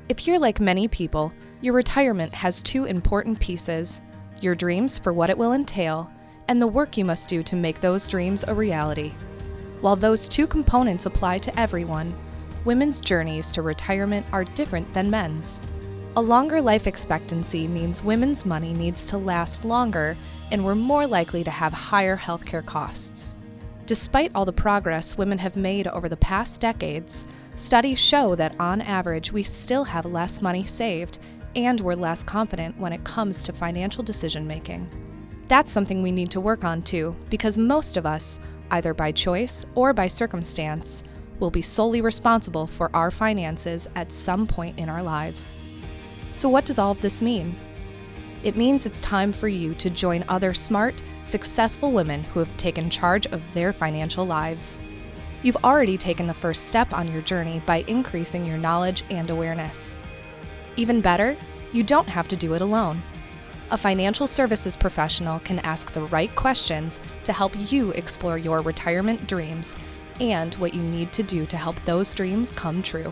If you're like many people, your retirement has two important pieces: your dreams for what it will entail, and the work you must do to make those dreams a reality. While those two components apply to everyone, women's journeys to retirement are different than men's. A longer life expectancy means women's money needs to last longer, and we're more likely to have higher healthcare costs. Despite all the progress women have made over the past decades, studies show that on average we still have less money saved, and we're less confident when it comes to financial decision making. That's something we need to work on too, because most of us, either by choice or by circumstance, will be solely responsible for our finances at some point in our lives. So what does all of this mean? It means it's time for you to join other smart, successful women who have taken charge of their financial lives. You've already taken the first step on your journey by increasing your knowledge and awareness. Even better, you don't have to do it alone. A financial services professional can ask the right questions to help you explore your retirement dreams and what you need to do to help those dreams come true.